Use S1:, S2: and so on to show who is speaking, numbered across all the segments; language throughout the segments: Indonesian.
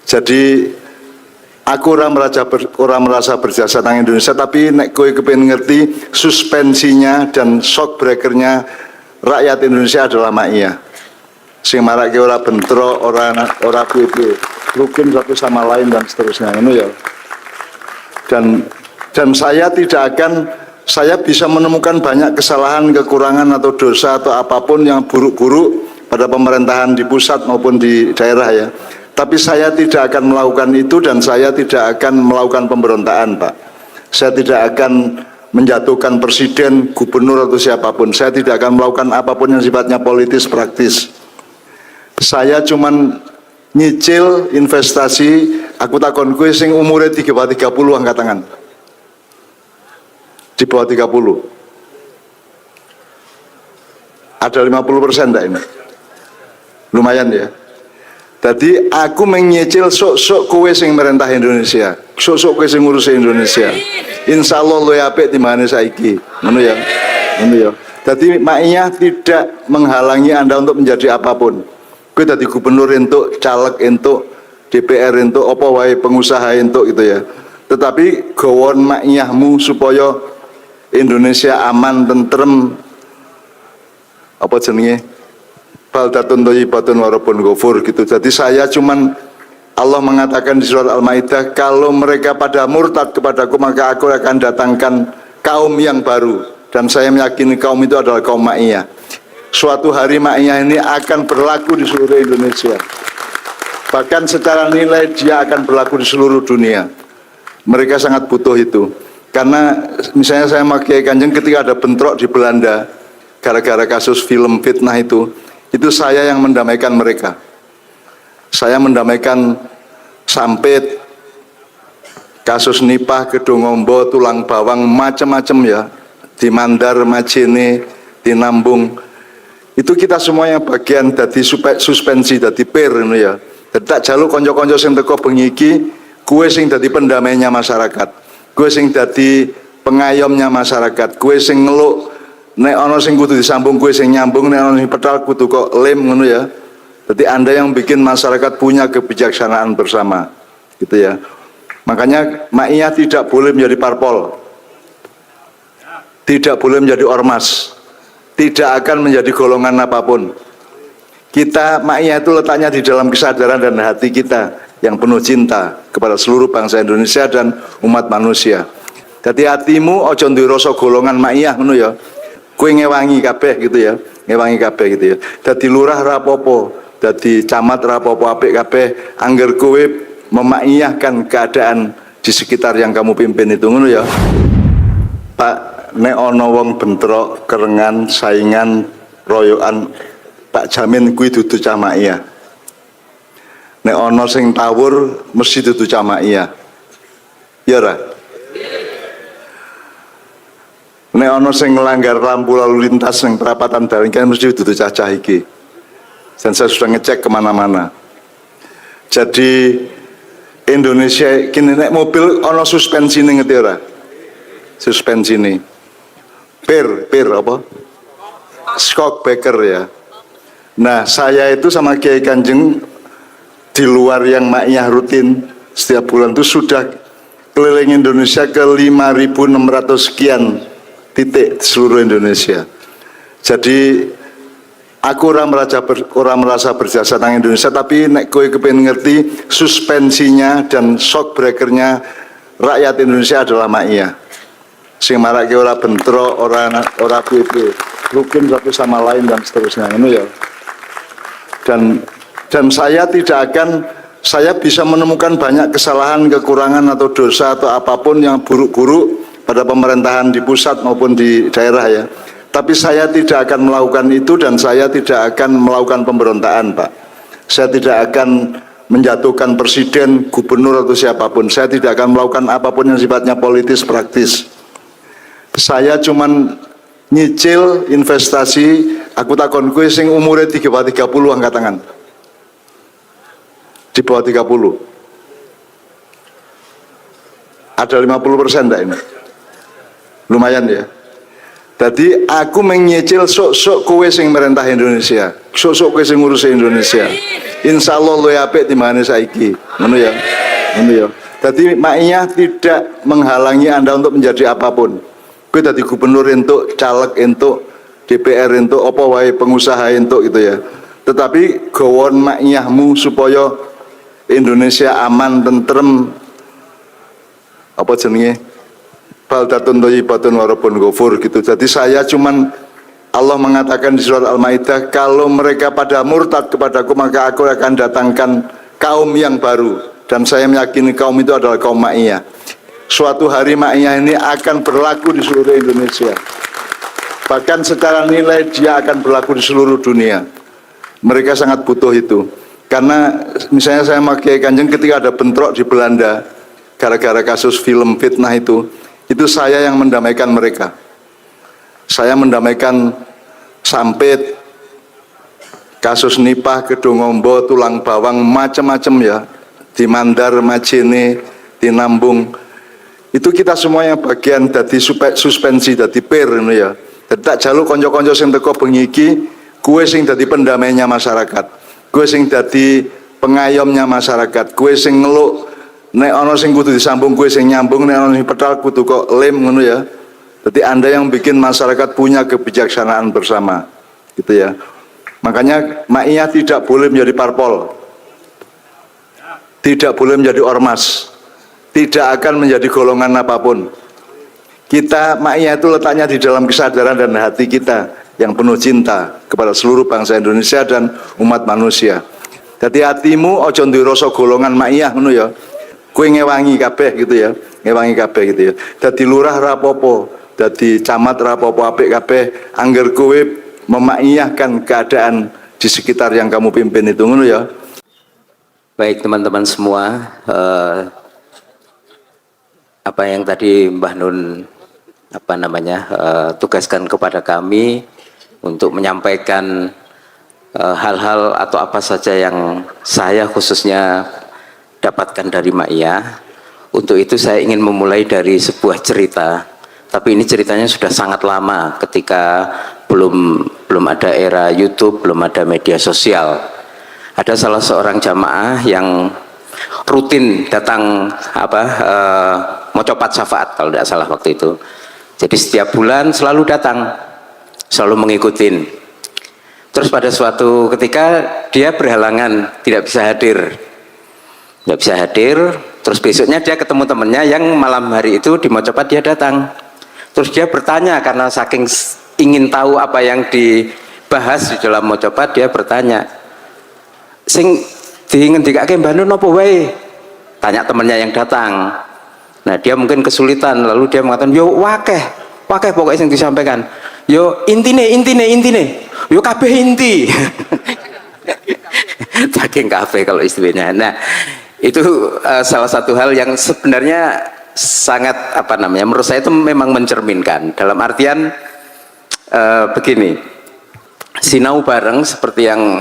S1: Jadi aku orang merasa berjasa nang Indonesia, tapi nek kowe kepengen ngerti suspensinya dan shock breakernya rakyat Indonesia adalah Maia. Sing marake ora bentrok, ora piye-piye, rukun satu sama lain dan seterusnya, ngono ya. Dan saya tidak akan, saya bisa menemukan banyak kesalahan, kekurangan atau dosa atau apapun yang buruk-buruk pada pemerintahan di pusat maupun di daerah ya. Tapi saya tidak akan melakukan itu dan saya tidak akan melakukan pemberontakan, Pak. Saya tidak akan menjatuhkan presiden, gubernur atau siapapun. Saya tidak akan melakukan apapun yang sifatnya politis, praktis. Saya cuman nyicil investasi, aku takon kue sing umurnya 30 angkat tangan. Di bawah 30. Ada 50% enggak ini? Lumayan ya. Jadi aku menyicil sok-sok kowe sing merentah Indonesia, sok-sok kowe sing ngurus Indonesia. Insya Allah luwih apik timbangane saiki. Ngono ya. Ngono ya. Jadi Maia tidak menghalangi Anda untuk menjadi apapun. Kowe dadi gubernur entuk, caleg entuk, DPR entuk, apa wae pengusaha entuk gitu ya. Tetapi gawon Maiyahmu supaya Indonesia aman, tentrem, apa jenenge? Baldatun thayyibatun wa rabbun ghafur gitu. Jadi saya cuman, Allah mengatakan di surat Al-Maidah, kalau mereka pada murtad kepadaku maka aku akan datangkan kaum yang baru, dan saya meyakini kaum itu adalah kaum Maia. Suatu hari Maia ini akan berlaku di seluruh Indonesia, bahkan secara nilai dia akan berlaku di seluruh dunia. Mereka sangat butuh itu, karena misalnya saya sama Kiai Kanjeng ketika ada bentrok di Belanda gara-gara kasus film fitnah itu saya yang mendamaikan mereka. Saya mendamaikan Sampit, kasus Nipah, Kedongombo, Tulang Bawang, macam-macam ya, di Mandar, Majene, di Nambung. Itu kita semua yang bagian dari suspensi, dari PIR ini ya. Jadi tak jaluk konco-konco sing teko bengi iki, kue sing dadi pendamainya masyarakat, kue sing dadi pengayomnya masyarakat, kue sing ngeluk. Nek ono sing kudu disambung kue sing nyambung, nek ono sing pedal kudu kok lem ngono ya. Jadi Anda yang bikin masyarakat punya kebijaksanaan bersama, gitu ya. Makanya Maia tidak boleh menjadi parpol, tidak boleh menjadi ormas, tidak akan menjadi golongan apapun. Kita Maia itu letaknya di dalam kesadaran dan hati kita yang penuh cinta kepada seluruh bangsa Indonesia dan umat manusia. Jadi hatimu ojo ndirasa golongan Maia ngono ya. Kue ngewangi kabeh gitu ya, ngewangi kabeh gitu ya. Dadi lurah rapopo, dadi camat rapopo apik kabeh, angger kue memaiyahkan keadaan di sekitar yang kamu pimpin itu ngono ya. Pak, nek ana wong bentrok, kerengan, saingan, royokan, tak jamin kuwi dudu cah Maia. Nek ana sing tawur mesti dudu cah Maia. Ya ora? Nek ana sing nglanggar lampu lalu lintas ning perapatan dalan kan mesti dudu cacah iki. Dan saya sudah ngecek kemana-mana. Jadi Indonesia kini nek mobil ana suspensi ning ngerti ora? Suspensi ini. PIR apa? Shock breaker ya. Nah, saya itu sama Kiai Kanjeng di luar yang Maia rutin setiap bulan itu sudah keliling Indonesia ke 5.600 sekian titik di seluruh Indonesia. Jadi aku orang merasa berjasa nang Indonesia, tapi nek kowe kepengen ngerti suspensinya dan shock breakernya rakyat Indonesia adalah Maia. Sing marake ora bentrok, ora piye-piye, rukun satu sama lain dan seterusnya, ngono ya. Dan saya tidak akan, saya bisa menemukan banyak kesalahan, kekurangan atau dosa atau apapun yang buruk-buruk pada pemerintahan di pusat maupun di daerah ya. Tapi saya tidak akan melakukan itu dan saya tidak akan melakukan pemberontakan, Pak. Saya tidak akan menjatuhkan presiden, gubernur atau siapapun. Saya tidak akan melakukan apapun yang sifatnya politis, praktis. Saya cuman nyicil investasi, aku takon kue sing umurnya 30 angkat tangan. Di bawah 30. Ada 50% enggak ini? Lumayan ya. Jadi aku menyicil sok-sok kowe sing merentah Indonesia, sok-sok kowe sing ngurus Indonesia. Insya Allah lo apik timbangane saiki, ngono ya, ngono ya. Jadi maknya tidak menghalangi Anda untuk menjadi apapun. Kowe dadi gubernur entuk, caleg entuk, DPR entuk, apa wae pengusaha entuk gitu ya. Tetapi gawon maknyahmu supaya Indonesia aman, tentrem, apa jenenge? Baldatun thayyibatun wa rabbun ghafur gitu. Jadi saya cuman Allah mengatakan di surat Al-Maidah, kalau mereka pada murtad kepadaku maka aku akan datangkan kaum yang baru, dan saya meyakini kaum itu adalah kaum Ma'iyah. Suatu hari Ma'iyah ini akan berlaku di seluruh Indonesia. Bahkan secara nilai dia akan berlaku di seluruh dunia. Mereka sangat butuh itu. Karena misalnya saya pakai Kanjeng ketika ada bentrok di Belanda gara-gara kasus film fitnah itu saya yang mendamaikan mereka. Saya mendamaikan Sampit, kasus Nipah, Kedungombo, Tulang Bawang, macam-macam ya, di Mandar, Majene, di Nambung. Itu kita semua yang bagian dari suspensi, dari per ya. Tak jaluk konco-konco sing teko bengi iki, kue sing dadi pendamainya masyarakat, kue sing dadi pengayomnya masyarakat, kue sing ngeluk nek ana sing kudu disambung, kue sing nyambung, nek ana sing petal kudu kok lem ngono ya. Jadi Anda yang bikin masyarakat punya kebijaksanaan bersama, gitu ya. Makanya Ma'iyah tidak boleh menjadi parpol, tidak boleh menjadi ormas, tidak akan menjadi golongan apapun. Kita Ma'iyah itu letaknya di dalam kesadaran dan hati kita yang penuh cinta kepada seluruh bangsa Indonesia dan umat manusia. Jadi hatimu ojo duwe rasa golongan Ma'iyah ngono ya. Kowe ngewangi kabeh gitu ya, ngewangi kabeh gitu ya. Dadi lurah rapopo, dadi camat rapopo apik kabeh, angger kowe memaiyahkan keadaan di sekitar yang kamu pimpin itu ngono ya.
S2: Baik teman-teman semua, apa yang tadi Mbah Nun tugaskan kepada kami untuk menyampaikan hal-hal atau apa saja yang saya khususnya dapatkan dari Ma'iyah. Untuk itu saya ingin memulai dari sebuah cerita, tapi ini ceritanya sudah sangat lama ketika belum ada era YouTube, belum ada media sosial. Ada salah seorang jamaah yang rutin datang mocopat syafaat kalau tidak salah waktu itu. Jadi setiap bulan selalu datang, selalu mengikutin. Terus pada suatu ketika dia berhalangan, tidak bisa hadir. Terus besoknya dia ketemu temannya yang malam hari itu di mocopat dia datang. Terus dia bertanya karena saking ingin tahu apa yang dibahas di dalam mocopat, dia bertanya, sing ngendikake Mbah Nun apa wae? Tanya temannya yang datang. Nah dia mungkin kesulitan, lalu dia mengatakan, yo wakeh pokoknya yang disampaikan. Yo intine, yo kabeh inti. Saking kabeh kalau istilahnya. Nah itu salah satu hal yang sebenarnya sangat menurut saya itu memang mencerminkan, dalam artian begini, sinau bareng seperti yang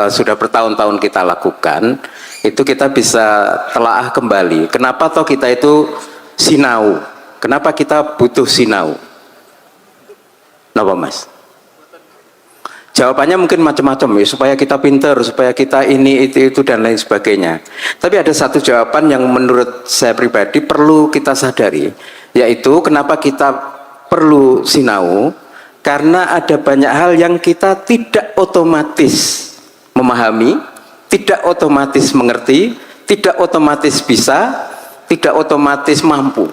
S2: sudah bertahun-tahun kita lakukan, itu kita bisa telaah kembali kenapa toh kita itu sinau, kenapa kita butuh sinau. Kenapa Mas? Jawabannya mungkin macam-macam ya, supaya kita pinter, supaya kita ini, itu dan lain sebagainya. Tapi ada satu jawaban yang menurut saya pribadi perlu kita sadari, yaitu kenapa kita perlu sinau, karena ada banyak hal yang kita tidak otomatis memahami, tidak otomatis mengerti, tidak otomatis bisa, tidak otomatis mampu,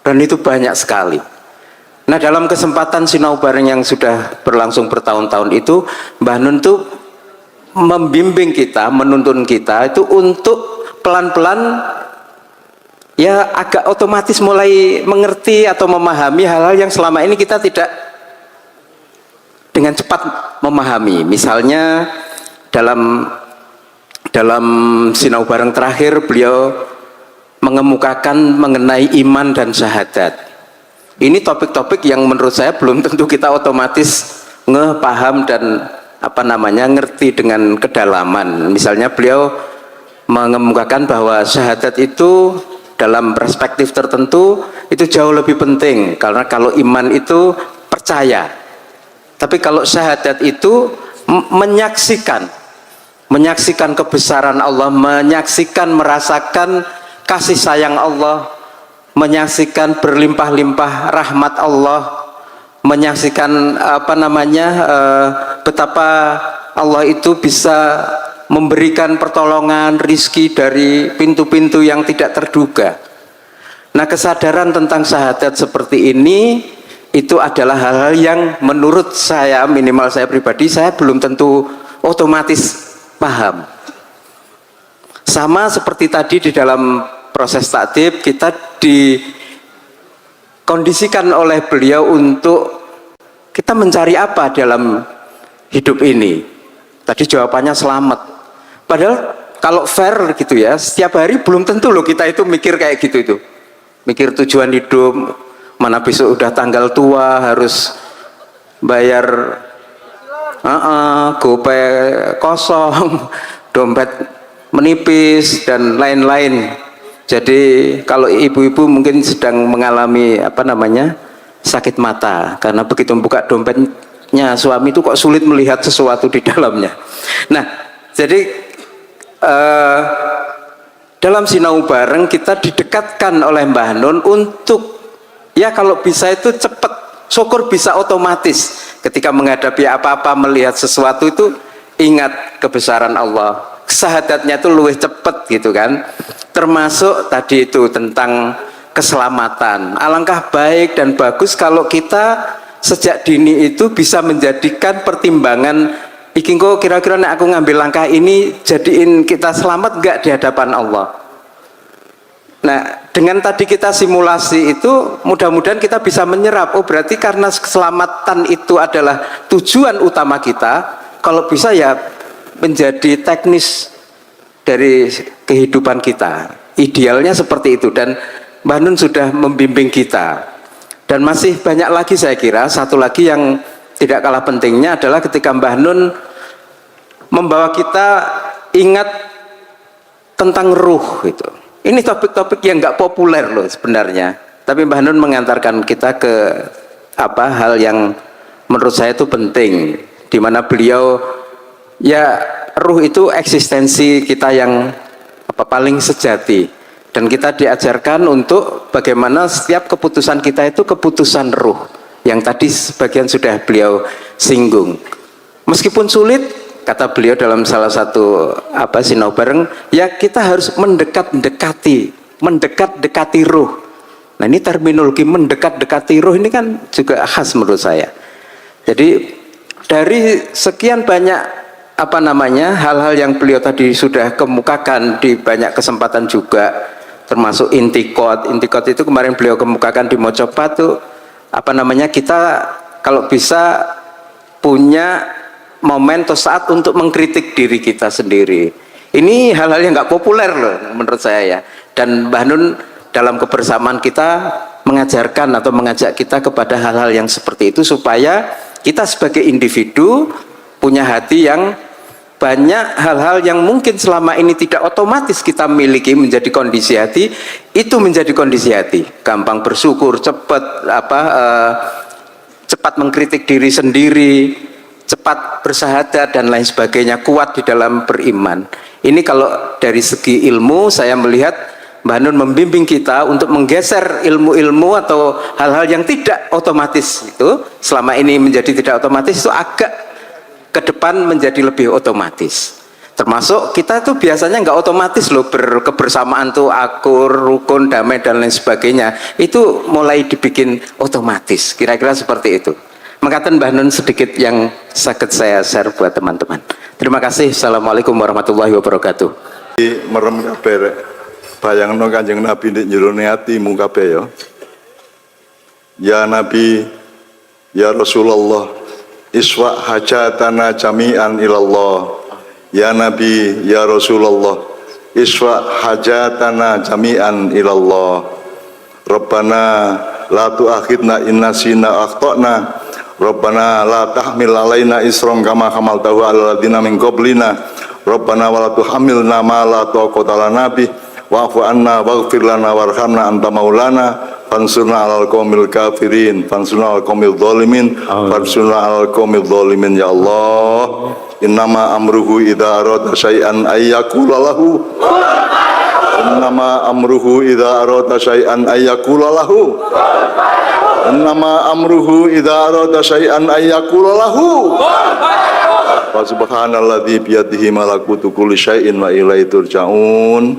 S2: dan itu banyak sekali. Nah dalam kesempatan sinau bareng yang sudah berlangsung bertahun-tahun itu, Mbah Nun tuh membimbing kita, menuntun kita itu untuk pelan-pelan ya agak otomatis mulai mengerti atau memahami hal-hal yang selama ini kita tidak dengan cepat memahami. Misalnya dalam sinau bareng terakhir beliau mengemukakan mengenai iman dan syahadat. Ini topik-topik yang menurut saya belum tentu kita otomatis paham dan ngerti dengan kedalaman. Misalnya beliau mengemukakan bahwa syahadat itu dalam perspektif tertentu itu jauh lebih penting, karena kalau iman itu percaya. Tapi kalau syahadat itu menyaksikan kebesaran Allah, menyaksikan, merasakan kasih sayang Allah, menyaksikan berlimpah-limpah rahmat Allah, menyaksikan betapa Allah itu bisa memberikan pertolongan, rizki dari pintu-pintu yang tidak terduga. Nah, kesadaran tentang syahadat seperti ini itu adalah hal-hal yang menurut saya, minimal saya pribadi, saya belum tentu otomatis paham. Sama seperti tadi di dalam proses takdib, kita dikondisikan oleh beliau untuk kita mencari apa dalam hidup ini. Tadi jawabannya selamat. Padahal kalau fair gitu ya, setiap hari belum tentu loh kita itu mikir kayak gitu itu. Mikir tujuan hidup, mana besok udah tanggal tua harus bayar gopay kosong, dompet menipis dan lain-lain. Jadi kalau ibu-ibu mungkin sedang mengalami sakit mata karena begitu buka dompetnya suami itu kok sulit melihat sesuatu di dalamnya. Nah, jadi dalam sinau bareng kita didekatkan oleh Mbah Nun untuk ya kalau bisa itu cepat, syukur bisa otomatis ketika menghadapi apa-apa, melihat sesuatu itu ingat kebesaran Allah. Syahadatnya itu lebih cepat gitu kan. Termasuk tadi itu tentang keselamatan. Alangkah baik dan bagus kalau kita sejak dini itu bisa menjadikan pertimbangan iki kok kira-kira nek aku ngambil langkah ini jadiin kita selamat enggak di hadapan Allah. Nah, dengan tadi kita simulasi itu mudah-mudahan kita bisa menyerap, oh berarti karena keselamatan itu adalah tujuan utama kita, kalau bisa ya menjadi teknis dari kehidupan kita. Idealnya seperti itu, dan Mbah Nun sudah membimbing kita. Dan masih banyak lagi saya kira, satu lagi yang tidak kalah pentingnya adalah ketika Mbah Nun membawa kita ingat tentang ruh itu. Ini topik-topik yang nggak populer loh sebenarnya, tapi Mbah Nun mengantarkan kita ke hal yang menurut saya itu penting, di mana beliau ya ruh itu eksistensi kita yang paling sejati, dan kita diajarkan untuk bagaimana setiap keputusan kita itu keputusan ruh, yang tadi sebagian sudah beliau singgung. Meskipun sulit, kata beliau dalam salah satu sinau bareng, ya kita harus mendekat-dekati ruh. Nah, ini terminologi mendekat-dekati ruh ini kan juga khas menurut saya. Jadi dari sekian banyak hal-hal yang beliau tadi sudah kemukakan di banyak kesempatan juga, termasuk intikot itu kemarin beliau kemukakan di Mocopat tuh kita kalau bisa punya momen atau saat untuk mengkritik diri kita sendiri. Ini hal-hal yang nggak populer loh menurut saya ya. Dan Mbah Nun dalam kebersamaan kita mengajarkan atau mengajak kita kepada hal-hal yang seperti itu supaya kita sebagai individu punya hati yang banyak hal-hal yang mungkin selama ini tidak otomatis kita miliki menjadi kondisi hati, itu menjadi kondisi hati. Gampang bersyukur, cepat mengkritik diri sendiri, cepat bersahadat dan lain sebagainya, kuat di dalam beriman. Ini kalau dari segi ilmu saya melihat Mbah Nun membimbing kita untuk menggeser ilmu-ilmu atau hal-hal yang tidak otomatis itu selama ini menjadi tidak otomatis, itu agak ke depan menjadi lebih otomatis. Termasuk kita tuh biasanya nggak otomatis loh, berkebersamaan tuh akur, rukun, damai dan lain sebagainya, itu mulai dibikin otomatis, kira-kira seperti itu. Mengatakan Mbah Nun sedikit yang sakit saya share buat teman-teman. Terima kasih. Assalamualaikum warahmatullahi wabarakatuh.
S1: Merem kabeh bayangno Kanjeng Nabi ndek njero atimu kabeh ya. Ya Nabi, ya Rasulullah, iswa hajatana jami'an ilallah. Ya Nabi, ya Rasulullah, iswa hajatana jami'an ilallah. Rabbana la tu'akhidna in nasina akhtana. Rabbana la tahmil alaina isran kama hamaltahu alal ladzina min qablina. Rabbana wa la tuhammilna ma la taqata lana bih wa'fu anna waghfir lana warhamna anta maulana fansurna alal qaumil kafirin, fansurna alal qaumil zalimin, fansurna alal qaumil zalimin ya Allah. Innama amruhu idza arada syai'an ayyaqula lahu innama amruhu idza arada syai'an ayyaqula lahu innama amruhu idza arada syai'an ayyaqula lahu wa subhanalladzi biyadihi malakutu kulli syai'in wa ilaihi turja'un.